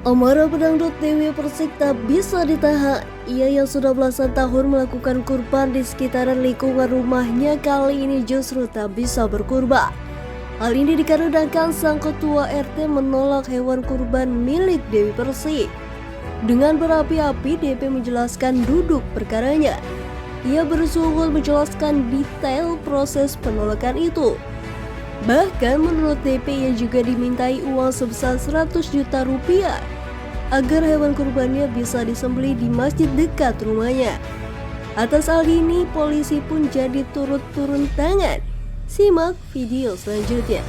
Amarah pedangdut Dewi Persik tak bisa ditahan. Ia yang sudah belasan tahun melakukan kurban di sekitaran lingkungan rumahnya kali ini justru tak bisa berkurban. Hal ini dikarenakan sang ketua RT menolak hewan kurban milik Dewi Persik. Dengan berapi-api, DP menjelaskan duduk perkaranya. Ia bersungguh menjelaskan detail proses penolakan itu. Bahkan menurut DP ia juga dimintai uang sebesar 100 juta rupiah agar hewan kurbannya bisa disembelih di masjid dekat rumahnya. Atas hal ini polisi pun jadi turut turun tangan. Simak video selanjutnya.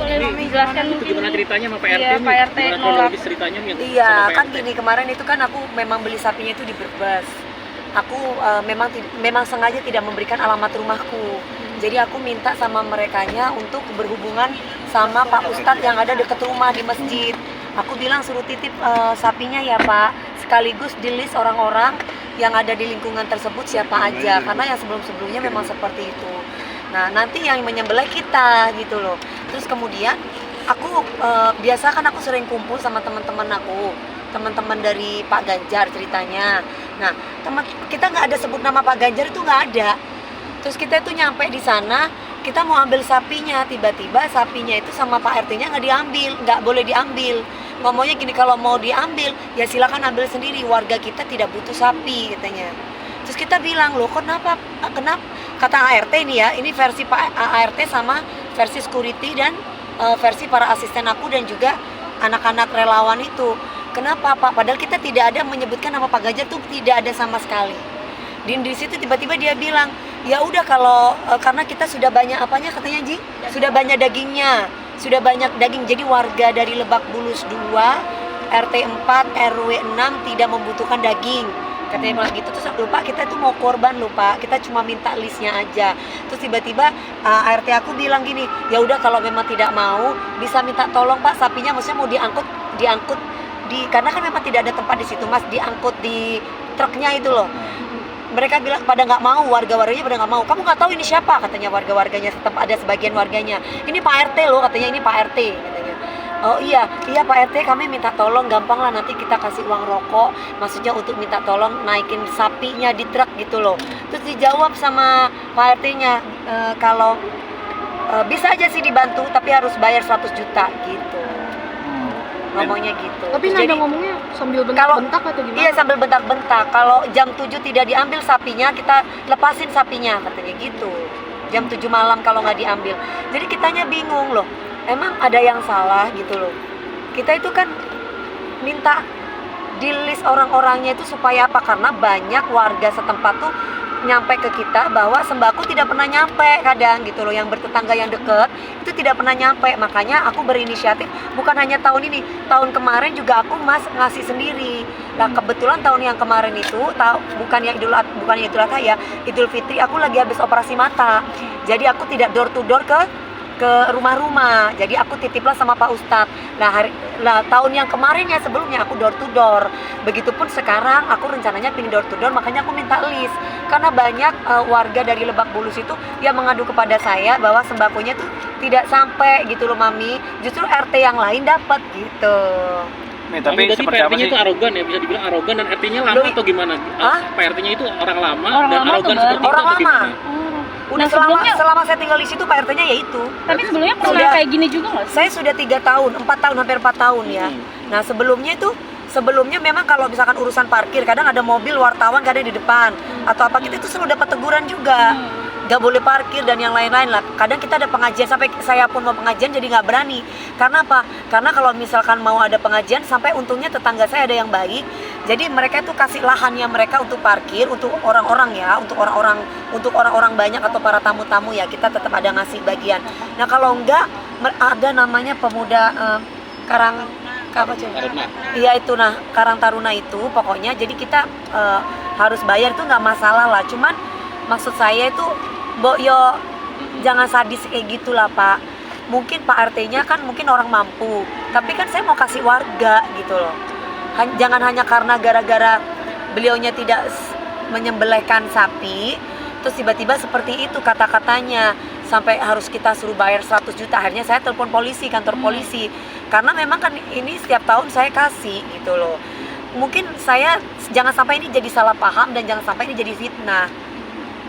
Boleh menjelaskan itu gimana ceritanya sama Pak RT? Iya, Pak RT gimana nolak. kronologis ceritanya nih? Iya, sama Pak kan RT? gini, kemarin itu kan aku memang beli sapinya itu di Brebes. Aku memang sengaja tidak memberikan alamat rumahku. Jadi aku minta sama merekanya untuk berhubungan sama Pak Ustadz yang ada dekat rumah di masjid. Aku bilang suruh titip sapinya ya Pak, sekaligus di list orang-orang yang ada di lingkungan tersebut siapa aja, karena yang sebelum-sebelumnya memang seperti itu. Nah, nanti yang menyembelih kita gitu loh. Terus kemudian aku biasa kan aku sering kumpul sama teman-teman aku, teman-teman dari Pak Ganjar ceritanya. Nah, kita nggak ada sebut nama Pak Ganjar, itu nggak ada. Terus kita itu nyampe di sana, kita mau ambil sapinya, tiba-tiba sapinya itu sama Pak RT-nya nggak diambil, nggak boleh diambil. Ngomongnya gini, kalau mau diambil ya silakan ambil sendiri, warga kita tidak butuh sapi katanya. Terus kita bilang, loh kenapa kata ART ini ya, ini versi Pak ART sama versi security dan versi para asisten aku dan juga anak-anak relawan itu. Kenapa Pak? Padahal kita tidak ada menyebutkan nama Pak Ganjar, tuh tidak ada sama sekali. Di situ tiba-tiba dia bilang, ya udah kalau karena kita sudah banyak apanya katanya Ji, sudah banyak dagingnya, sudah banyak daging, jadi warga dari Lebak Bulus 2, RT 4, RW 6 tidak membutuhkan daging. Katanya bilang gitu. Terus lupa kita tuh mau korban, lupa kita cuma minta listnya aja. Terus tiba-tiba RT aku bilang gini, ya udah kalau memang tidak mau bisa minta tolong Pak, sapinya maksudnya mau diangkut di, karena kan memang tidak ada tempat di situ Mas, diangkut di truknya itu loh. Mereka bilang pada nggak mau, warga-warganya pada nggak mau. Kamu nggak tahu ini siapa katanya, warga-warganya, tetap ada sebagian warganya. Ini Pak RT loh katanya, ini Pak RT katanya. Oh iya Pak RT, kami minta tolong, gampang lah nanti kita kasih uang rokok, maksudnya untuk minta tolong naikin sapinya di truk gitu loh. Terus dijawab sama Pak RT-nya, kalau bisa aja sih dibantu tapi harus bayar 100 juta gitu. Ngomongnya gitu. Tapi Terus nada ngomongnya sambil bentak-bentak atau gimana? Iya, sambil bentak-bentak. Kalau jam 7 tidak diambil sapinya, kita lepasin sapinya katanya gitu. Jam 7 malam kalau nggak diambil. Jadi kitanya bingung loh. Emang ada yang salah gitu loh. Kita itu kan minta di list orang-orangnya itu supaya apa? Karena banyak warga setempat tuh nyampe ke kita bahwa sembako tidak pernah nyampe kadang gitu loh, yang bertetangga yang deket itu tidak pernah nyampe. Makanya aku berinisiatif, bukan hanya tahun ini, tahun kemarin juga aku ngasih sendiri. Nah kebetulan tahun yang kemarin itu bukannya Idul Adha ya, Idul Fitri aku lagi habis operasi mata, jadi aku tidak door to door ke rumah-rumah, jadi aku titiplah sama Pak Ustadz. Nah tahun yang kemarinnya sebelumnya aku door to door. Begitupun sekarang aku rencananya pingin door to door, makanya aku minta list. Karena banyak warga dari Lebak Bulus itu yang mengadu kepada saya bahwa sembakonya tuh tidak sampai gitu loh Mami. Justru RT yang lain dapat gitu. Nih, tapi seperti apa sih? Itu arogan ya, bisa dibilang arogan, dan RT-nya lama atau gimana? Pak RT-nya itu orang lama dan arogan seperti itu orang atau lama. gimana? Udah selama saya tinggal di situ Pak RT-nya ya itu. Tapi sebelumnya pernah kayak gini juga nggak sih? Saya sudah 3 tahun, 4 tahun, hampir 4 tahun ya. Nah sebelumnya memang kalau misalkan urusan parkir, kadang ada mobil wartawan kadang di depan atau apa, kita itu selalu dapat teguran juga. Gak boleh parkir dan yang lain-lain lah. Kadang kita ada pengajian, sampai saya pun mau pengajian jadi nggak berani. Karena apa? Karena kalau misalkan mau ada pengajian, sampai untungnya tetangga saya ada yang baik. Jadi mereka itu kasih lahannya mereka untuk parkir, untuk orang-orang ya, untuk orang-orang banyak atau para tamu-tamu ya, kita tetap ada ngasih bagian. Nah kalau enggak, ada namanya pemuda Karang Taruna. Iya itu, nah Karang Taruna itu pokoknya, jadi kita harus bayar itu nggak masalah lah. Cuman maksud saya itu Yo, jangan sadis kayak gitulah Pak. Mungkin Pak RT-nya kan mungkin orang mampu, tapi kan saya mau kasih warga gitu loh. Jangan hanya karena gara-gara beliaunya tidak menyembelihkan sapi, terus tiba-tiba seperti itu kata-katanya. sampai harus kita suruh bayar 100 juta. Akhirnya saya telepon polisi, kantor polisi. Karena memang kan ini setiap tahun saya kasih gitu loh. Mungkin saya jangan sampai ini jadi salah paham dan jangan sampai ini jadi fitnah.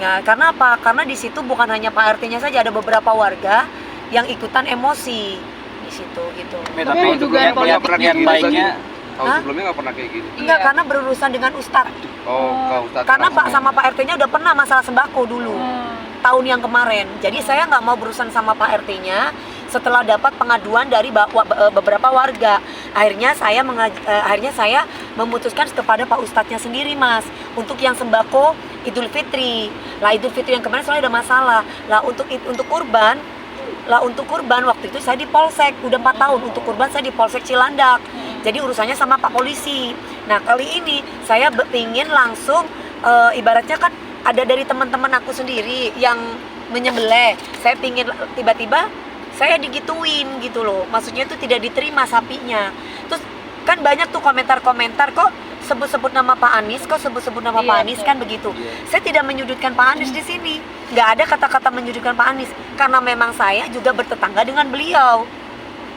Nah, karena apa? Karena di situ bukan hanya Pak RT-nya saja, ada beberapa warga yang ikutan emosi di situ gitu. Tapi dugaan politik yang baiknya sebelumnya nggak pernah kayak gini. Enggak, karena berurusan dengan Ustadz. Ustadz. Karena Pak sama Pak RT-nya udah pernah masalah sembako dulu. Tahun yang kemarin. Jadi saya nggak mau berurusan sama Pak RT-nya setelah dapat pengaduan dari beberapa warga. Akhirnya saya memutuskan kepada Pak Ustadznya sendiri, Mas, untuk yang sembako Idul Fitri. Lah Idul Fitri yang kemarin soalnya ada masalah. Lah untuk kurban waktu itu saya di Polsek, udah 4 tahun untuk kurban saya di Polsek Cilandak. Jadi urusannya sama Pak Polisi. Nah kali ini saya ingin langsung ibaratnya kan ada dari teman-teman aku sendiri yang menyembelih. Saya pingin tiba-tiba saya digituin gitu loh. Maksudnya itu tidak diterima sapinya. Terus kan banyak tuh komentar-komentar, kok sebut-sebut nama Pak Anies, Pak Anies kan begitu. Saya tidak menyudutkan Pak Anies di sini. Nggak ada kata-kata menyudutkan Pak Anies karena memang saya juga bertetangga dengan beliau.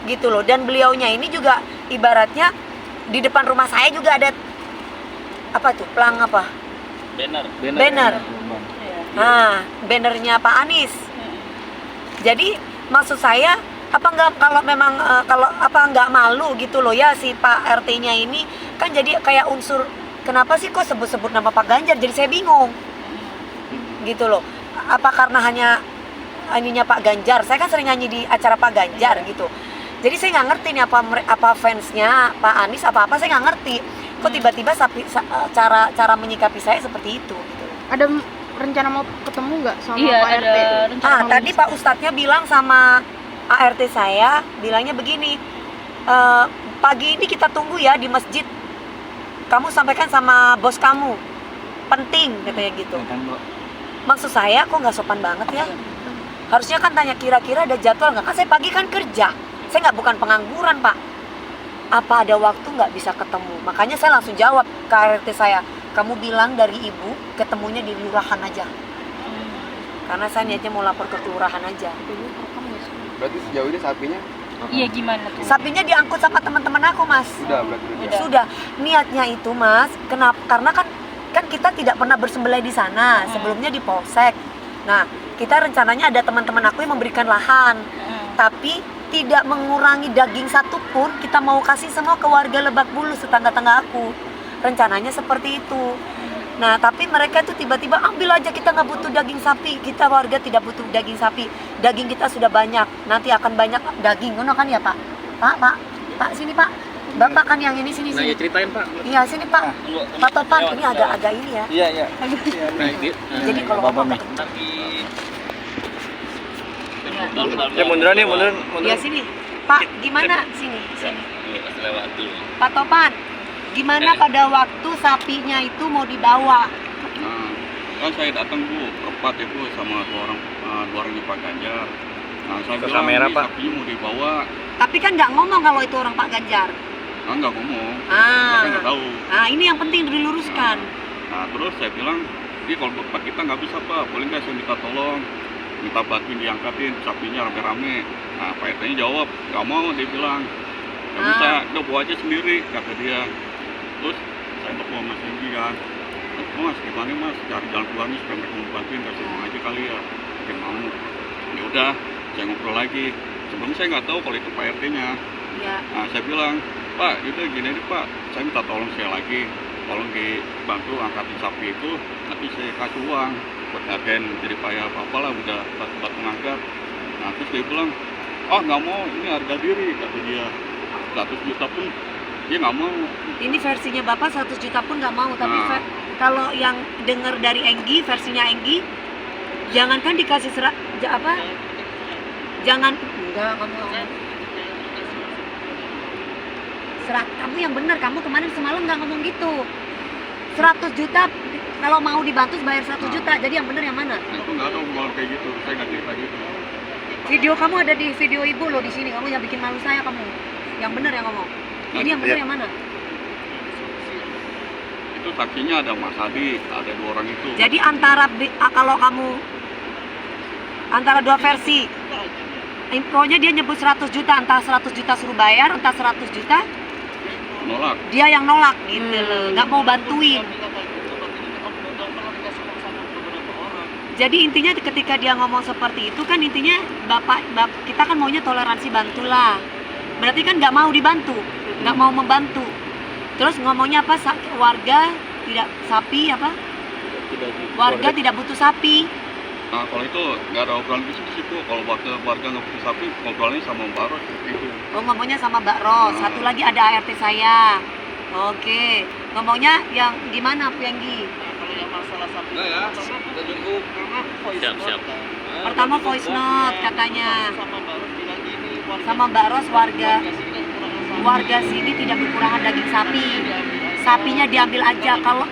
Gitu loh. Dan beliaunya ini juga ibaratnya di depan rumah saya juga ada apa tuh? Pelang apa? Banner. Nah, bannernya Pak Anies. Jadi maksud saya apa enggak kalau memang nggak malu gitu loh ya si Pak RT-nya ini kan jadi kayak unsur kenapa sih kok sebut-sebut nama Pak Ganjar, jadi saya bingung gitu loh. Apa karena hanya ininya Pak Ganjar, saya kan sering nyanyi di acara Pak Ganjar gitu, jadi saya nggak ngerti nih apa fansnya Pak Anies apa saya nggak ngerti kok tiba-tiba cara menyikapi saya seperti itu gitu. Ada rencana mau ketemu nggak sama Pak RT? Tadi Pak Ustadznya bilang sama ART saya, bilangnya begini, pagi ini kita tunggu ya di masjid, kamu sampaikan sama bos kamu, penting katanya gitu. Maksud saya kok nggak sopan banget ya, harusnya kan tanya kira-kira ada jadwal nggak, kan saya pagi kan kerja, saya bukan pengangguran Pak, apa ada waktu nggak bisa ketemu. Makanya saya langsung jawab ke ART saya, kamu bilang dari ibu ketemunya di kelurahan aja, karena saya niatnya mau lapor ke kelurahan aja. Berarti sejauh ini sapinya? Iya gimana tuh? Sapinya diangkut sama teman-teman aku, Mas. Berarti Sudah. Niatnya itu, Mas, kenapa? Karena kan kita tidak pernah bersembelih di sana, sebelumnya di Polsek. Nah, kita rencananya ada teman-teman aku yang memberikan lahan, tapi tidak mengurangi daging satupun, kita mau kasih semua ke warga Lebak Bulus, tetangga-tangga aku. Rencananya seperti itu. Nah, tapi mereka itu tiba-tiba ambil aja, kita nggak butuh daging sapi, kita warga tidak butuh daging sapi, daging kita sudah banyak, nanti akan banyak daging, ngono kan ya Pak? Pak sini Pak, Bapak kan yang ini sini. Nah, ya ceritain Pak. Iya sini Pak, Pak Topan ini agak ini ya. Iya. Jadi kalau Bapak Ya munduran. Iya sini, Pak gimana sini. Pak Topan. Gimana pada waktu sapinya itu mau dibawa? Nah, kan saya datang Bu, perempat itu sama dua orang Pak Ganjar. Nah, saya bilang kamera, ini Pak. sapinya mau dibawa. Tapi kan nggak ngomong kalau itu orang Pak Ganjar. Nah, nggak ngomong. Saya nggak tahu. Nah, ini yang penting diluruskan. Nah, terus saya bilang, ini kalau Pak kita nggak bisa Pak, boleh nggak saya minta tolong, minta bantuin diangkatin sapinya rame-rame. Nah, Pak RT-nya jawab, nggak mau, dia bilang, nggak bisa, udah bawa aja sendiri, kata dia. Terus saya telepon Mas Enggi kan, Mas gimana Mas, cari jalan keluarnya supaya mereka mau bantuin, kasih uang aja kali ya, mungkin mau. Ya udah, saya ngobrol lagi. Sebelumnya saya nggak tahu kalau itu Pak RT-nya. Ya. Nah, saya bilang, Pak, udah gini nih Pak, saya minta tolong saya lagi, tolong dibantu angkatin sapi itu, nanti saya kasih uang buat hargain jadi payah apa lah, udah batu ngangkat. Nah, terus dia bilang, nggak mau, ini harga diri, kata dia, 100 juta pun dia nggak mau. Ini versinya Bapak 100 juta pun nggak mau, tapi kalau yang dengar dari Enggi, versinya Enggi, jangankan dikasih jangan enggak kamu kamu yang benar, kamu kemarin semalam nggak ngomong gitu. 100 juta kalau mau dibantu bayar 100 juta, jadi yang benar yang mana? Aku nggak tahu kalau kayak gitu, saya nggak cerita gitu. Video kamu ada di video ibu loh di sini, kamu yang bikin malu saya kamu. Yang benar yang ngomong. Ini yang benar yang mana? Itu saksinya ada Mas Hadi, ada 2 orang itu. Jadi antara kalau kamu Antara dua versi. Infonya dia nyebut 100 juta, entah 100 juta suruh bayar, entah 100 juta Nolak. dia yang nolak gitu loh, nggak mau bantuin. Jadi intinya ketika dia ngomong seperti itu kan intinya bapak kita kan maunya toleransi, bantulah. Berarti kan nggak mau dibantu, nggak mau membantu. Terus ngomongnya apa? Warga tidak sapi apa? Warga tidak butuh sapi. Nah kalau itu nggak ada obrolan bisnis itu. Kalau warga nggak butuh sapi, ngobrolnya sama Mbak Ros gitu. Oh ngomongnya sama Mbak Ros. Satu lagi ada ART saya. Oke. Ngomongnya yang gimana Penggi? Kalau yang masalah sapi ya, udah cukup. Siap. Pertama voice note katanya. Sama Mbak Ros bilang gini, Sama Mbak Ros warga sini tidak kekurangan daging sapi. Sapinya diambil aja. Kalau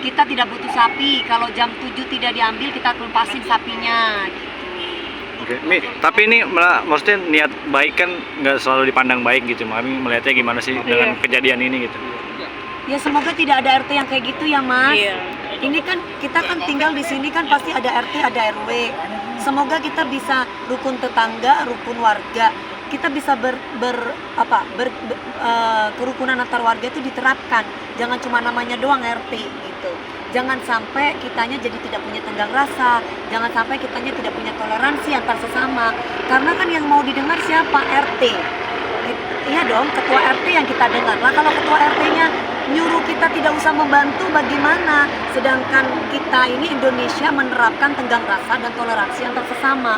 kita tidak butuh sapi, kalau jam 7 tidak diambil kita lepasin sapinya. Oke, tapi ini maksudnya niat baik kan nggak selalu dipandang baik gitu. Mami melihatnya gimana sih dengan kejadian ini gitu? Ya semoga tidak ada RT yang kayak gitu ya Mas. Ini kan kita kan tinggal di sini kan pasti ada RT, ada RW. Semoga kita bisa rukun tetangga, rukun warga. Kita bisa kerukunan antar warga itu diterapkan. Jangan cuma namanya doang RT gitu. Jangan sampai kitanya jadi tidak punya tenggang rasa. Jangan sampai kitanya tidak punya toleransi antar sesama. Karena kan yang mau didengar siapa? RT. Iya dong, ketua RT yang kita dengar. Lah kalau ketua RT-nya nyuruh kita tidak usah membantu bagaimana? Sedangkan kita ini Indonesia menerapkan tenggang rasa dan toleransi antar sesama.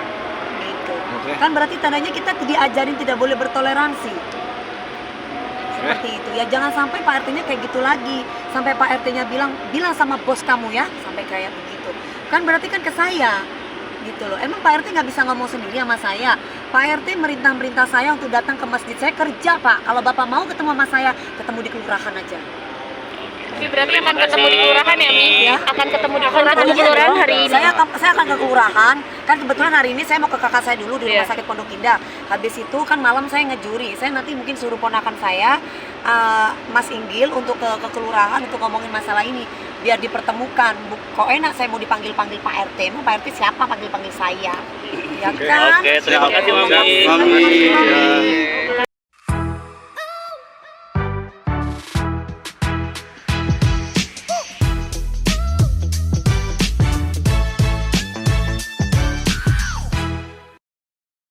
Kan berarti tandanya kita diajarin tidak boleh bertoleransi. Seperti itu ya, jangan sampai Pak RT-nya kayak gitu lagi. Sampai Pak RT-nya bilang sama bos kamu ya, sampai kayak begitu. Kan berarti kan ke saya gitu loh. Emang Pak RT nggak bisa ngomong sendiri sama saya? Pak RT merintah saya untuk datang ke masjid. Saya kerja Pak, kalau Bapak mau ketemu sama saya, ketemu di kelurahan aja. Tapi berarti akan ketemu di kelurahan ya, Mi? Ya. Akan ketemu di kelurahan hari ini. Saya akan ke kelurahan. Kan kebetulan hari ini saya mau ke kakak saya dulu di Rumah Sakit Pondok Indah. Habis itu kan malam saya ngejuri. Saya nanti mungkin suruh ponakan saya, Mas Inggil untuk ke kelurahan untuk ngomongin masalah ini biar dipertemukan. Kok enak saya mau dipanggil-panggil Pak RT. Mau Pak RT siapa panggil-panggil saya? Ya kan? Oke, terima kasih Mami.